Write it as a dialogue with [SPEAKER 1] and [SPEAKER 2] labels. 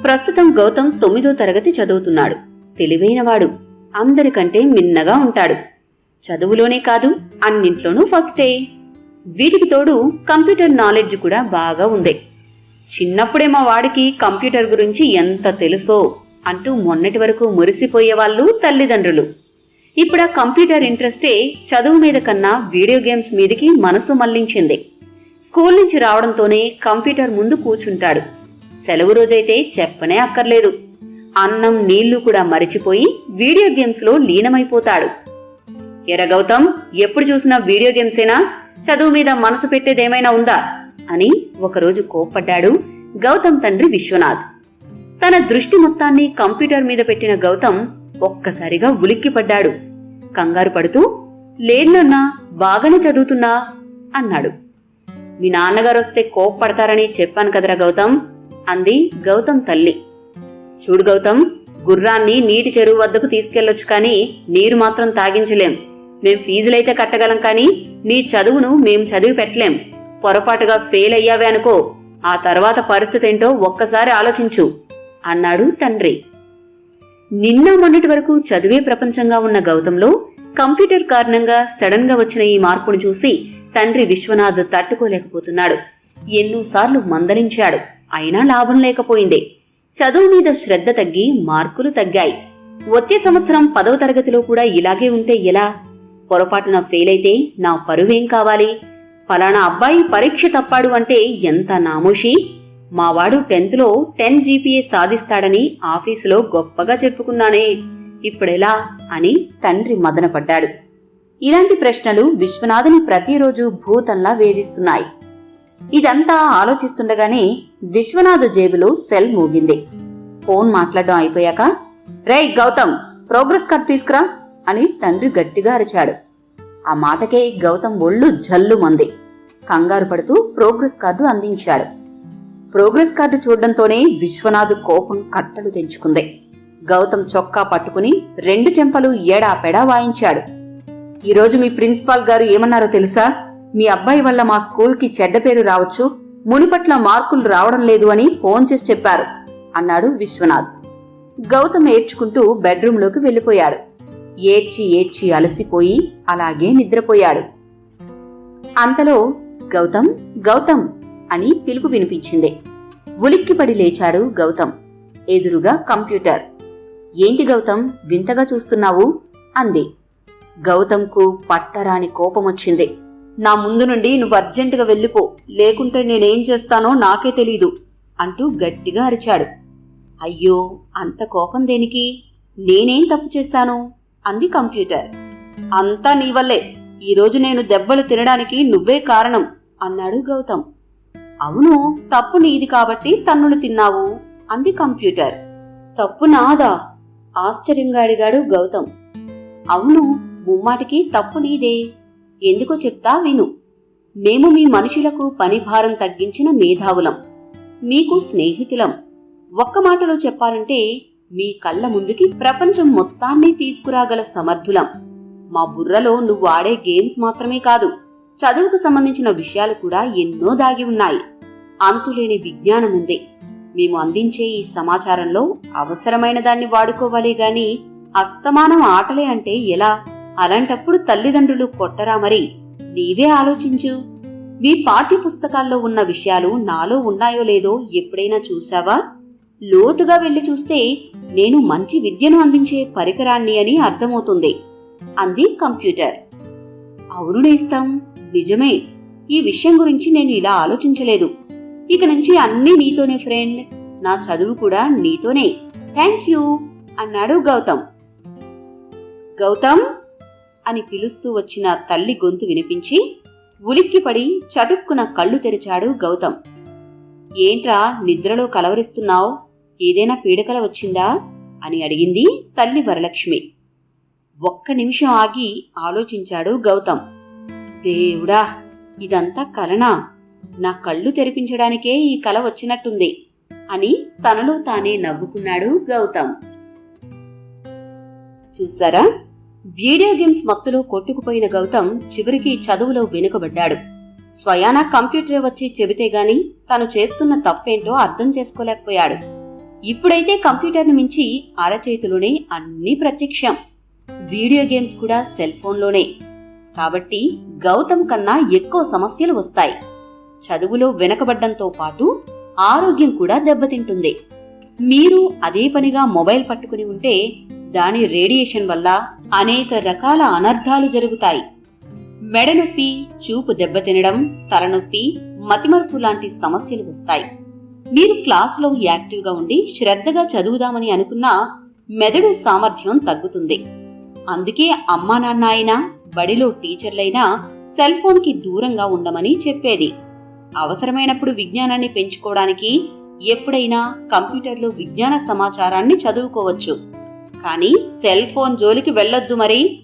[SPEAKER 1] ప్రస్తుతం గౌతమ్ 9వ తరగతి చదువుతున్నాడు. తెలివైనవాడు, అందరికంటే మిన్నగా ఉంటాడు. చదువులోనే కాదు, అన్నింట్లోనూ ఫస్టే. వీటికి తోడు కంప్యూటర్ నాలెడ్జ్ కూడా బాగా ఉంది. చిన్నప్పుడే మా వాడికి కంప్యూటర్ గురించి ఎంత తెలుసో అంటూ మొన్నటి వరకు మురిసిపోయేవాళ్ళు తల్లిదండ్రులు. ఇప్పుడు ఆ కంప్యూటర్ ఇంట్రెస్టే చదువు మీద కన్నా వీడియో గేమ్స్ మీదికి మనసు మళ్లించింది. స్కూల్ నుంచి రావడంతోనే కంప్యూటర్ ముందు కూర్చుంటాడు. సెలవు రోజైతే చెప్పనే అక్కర్లేదు. అన్నం నీళ్లు కూడా మరిచిపోయి వీడియో గేమ్స్లో లీనమైపోతాడు. ఎర గౌతమ్, ఎప్పుడు చూసినా వీడియో గేమ్సేనా? చదువు మీద మనసు పెట్టేదేమైనా ఉందా అని ఒకరోజు కోప్పడ్డాడు గౌతమ్ తండ్రి విశ్వనాథ్. తన దృష్టి మొత్తాన్ని కంప్యూటర్ మీద పెట్టిన గౌతమ్ ఒక్కసారిగా ఉలిక్కిపడ్డాడు. కంగారు పడుతూ, లేదన్నా, బాగానే చదువుతున్నా అన్నాడు. మీ నాన్నగారొస్తే కోప్పడతారని చెప్పాను కదరా గౌతమ్ అంది గౌతమ్ తల్లి. చూడు గౌతమ్, గుర్రాన్ని నీటి చెరువు వద్దకు తీసుకెళ్లొచ్చు కానీ నీరు మాత్రం తాగించలేం. మేం ఫీజులైతే కట్టగలం కానీ నీ చదువును మేం చదివి పెట్టలేం. పొరపాటుగా ఫెయిల్ అయ్యావే అనుకో, ఆ తర్వాత పరిస్థితేంటో ఒక్కసారి ఆలోచించు అన్నాడు తండ్రి. నిన్న మొన్నటి వరకు చదివే ప్రపంచంగా ఉన్న గౌతంలో కంప్యూటర్ కారణంగా సడన్ గా వచ్చిన ఈ మార్పును చూసి తండ్రి విశ్వనాథ్ తట్టుకోలేకపోతున్నాడు. ఎన్నోసార్లు మందలించాడు, అయినా లాభం లేకపోయింది. చదువు మీద శ్రద్ధ తగ్గి మార్కులు తగ్గాయి. వచ్చే సంవత్సరం 10వ తరగతిలో కూడా ఇలాగే ఉంటే ఎలా? పొరపాటున ఫెయిల్ అయితే నా పరువేం కావాలి? ఫలానా అబ్బాయి పరీక్ష తప్పాడు అంటే ఎంత నామోషి. మావాడు 10th లో 10 GPA సాధిస్తాడని ఆఫీసులో గొప్పగా చెప్పుకున్నానే, ఇప్పుడెలా అని తండ్రి మదనపడ్డాడు. ఇలాంటి ప్రశ్నలు విశ్వనాథుని ప్రతిరోజు భూతంలా వేధిస్తున్నాయి. ఇదంతా ఆలోచిస్తుండగానే విశ్వనాథ్ జేబులో సెల్ మోగింది. ఫోన్ మాట్లాడడం అయిపోయాక, రేయ్ గౌతమ్, ప్రోగ్రెస్ కార్డు తీసుకురా అని తండ్రి గట్టిగా అరిచాడు. ఆ మాటకే గౌతమ్ ఒళ్ళు జల్లుమంది. కంగారు పడుతూ ప్రోగ్రెస్ కార్డు అందించాడు. ప్రోగ్రెస్ కార్డు చూడడంతోనే విశ్వనాథ్ కోపం కట్టలు తెంచుకుంది. గౌతమ్ చొక్కా పట్టుకుని 2 చెంపలు ఏడాపెడా వాయించాడు. ఈరోజు మీ ప్రిన్సిపాల్ గారు ఏమన్నారో తెలుసా? మీ అబ్బాయి వల్ల మా స్కూల్కి చెడ్డ పేరు రావచ్చు, మునిపట్ల మార్కులు రావడం లేదు అని ఫోన్ చేసి చెప్పారు అన్నాడు విశ్వనాథ్. గౌతమ్ ఏడ్చుకుంటూ బెడ్రూంలోకి వెళ్లిపోయాడు. ఏడ్చి ఏడ్చి అలసిపోయి అలాగే నిద్రపోయాడు. అంతలో గౌతమ్ గౌతమ్ అని పిలుపు వినిపించింది. ఉలిక్కిపడి లేచాడు గౌతమ్. ఎదురుగా కంప్యూటర్. ఏంటి గౌతమ్, వింతగా చూస్తున్నావు అంది. గౌతమ్కు పట్టరాని కోపమొచ్చింది. నా ముందు నుండి నువ్వు అర్జెంటుగా వెళ్ళిపో, లేకుంటే నేనేం చేస్తానో నాకే తెలీదు అంటూ గట్టిగా అరిచాడు. అయ్యో, అంత కోపం దేనికి? నేనేం తప్పు చేశాను అంది కంప్యూటర్. అంతా నీ వల్లే. ఈరోజు నేను దెబ్బలు తినడానికి నువ్వే కారణం అన్నాడు గౌతమ్. అవును, తప్పు నీది కాబట్టి తన్నులు తిన్నావు అంది కంప్యూటర్. తప్పు నాదా? ఆశ్చర్యంగా అడిగాడు గౌతమ్. అవును, ముమ్మాటికి తప్పు నీదే. ఎందుకో చెప్తా విను. మేము మీ మనుషులకు పని భారం తగ్గించిన మేధావులం, మీకు స్నేహితులం. ఒక్క మాటలో చెప్పాలంటే మీ కళ్ల ముందుకి ప్రపంచం మొత్తాన్ని తీసుకురాగల సమర్థులం. మా బుర్రలో నువ్వు ఆడే గేమ్స్ మాత్రమే కాదు, చదువుకు సంబంధించిన విషయాలు కూడా ఎన్నో దాగి ఉన్నాయి. అంతులేని విజ్ఞానముంది. మేము అందించే ఈ సమాచారంలో అవసరమైన దాన్ని వాడుకోవాలే గాని అస్తమానం ఆటలే అంటే ఎలా? అలాంటప్పుడు తల్లిదండ్రులు కొట్టరా మరి? నీవే ఆలోచించు. మీ పాఠ్య పుస్తకాల్లో ఉన్న విషయాలు నాలో ఉన్నాయో లేదో ఎప్పుడైనా చూశావా? లోతుగా వెళ్లి చూస్తే నేను మంచి విద్యను అందించే పరికరాన్ని అని అర్థమవుతుంది అంది కంప్యూటర్. అవును నేస్తాం, నిజమే. ఈ విషయం గురించి నేను ఇలా ఆలోచించలేదు. ఇక నుంచి అన్నీ నీతోనే ఫ్రెండ్. నా చదువు కూడా నీతోనే. థ్యాంక్ యూ అన్నాడు గౌతమ్. గౌతమ్ అని పిలుస్తూ వచ్చిన తల్లి గొంతు వినిపించి ఉలిక్కిపడి చటుక్కున కళ్ళు తెరిచాడు గౌతమ్. ఏంట్రా నిద్రలో కలవరిస్తున్నావు? ఏదైనా పీడకల వచ్చిందా అని అడిగింది తల్లి వరలక్ష్మి. ఒక్క నిమిషం ఆగి ఆలోచించాడు గౌతమ్. దేవుడా, ఇదంతా కలనా? నా కళ్ళు తెరిపించడానికే ఈ కల వచ్చినట్టుంది అని తనలో తానే నవ్వుకున్నాడు గౌతమ్. చూసారా, వీడియో గేమ్స్ మత్తులో కొట్టుకుపోయిన గౌతమ్ చివరికి చదువులో వెనుకబడ్డాడు. స్వయానా కంప్యూటర్ వచ్చి చెబితే గాని తను చేస్తున్న తప్పేంటో అర్థం చేసుకోలేకపోయాడు. ఇప్పుడైతే కంప్యూటర్ను మించి అరచేతిలోనే అన్నీ ప్రత్యక్షం. వీడియో గేమ్స్ కూడా సెల్ ఫోన్లోనే. కాబట్టి గౌతమ్ కన్నా ఎక్కువ సమస్యలు వస్తాయి. చదువులో వెనకబడ్డంతో పాటు ఆరోగ్యం కూడా దెబ్బతింటుంది. మీరు అదే పనిగా మొబైల్ పట్టుకుని ఉంటే దాని రేడియేషన్ వల్ల అనేక రకాల అనర్థాలు జరుగుతాయి. మెడనొప్పి, చూపు దెబ్బతినడం, తలనొప్పి, మతిమరుపు లాంటి సమస్యలు వస్తాయి. మీరు క్లాసులో యాక్టివ్గా ఉండి శ్రద్ధగా చదువుదామని అనుకున్నా మెదడు సామర్థ్యం తగ్గుతుంది. అందుకే అమ్మా నాన్న అయినా, బడిలో టీచర్లైనా సెల్ ఫోన్కి దూరంగా ఉండమని చెప్పేది. అవసరమైనప్పుడు విజ్ఞానాన్ని పెంచుకోవడానికి ఎప్పుడైనా కంప్యూటర్లో విజ్ఞాన సమాచారాన్ని చదువుకోవచ్చు. కానీ సెల్ ఫోన్ జోలికి వెళ్ళొద్దు మరి.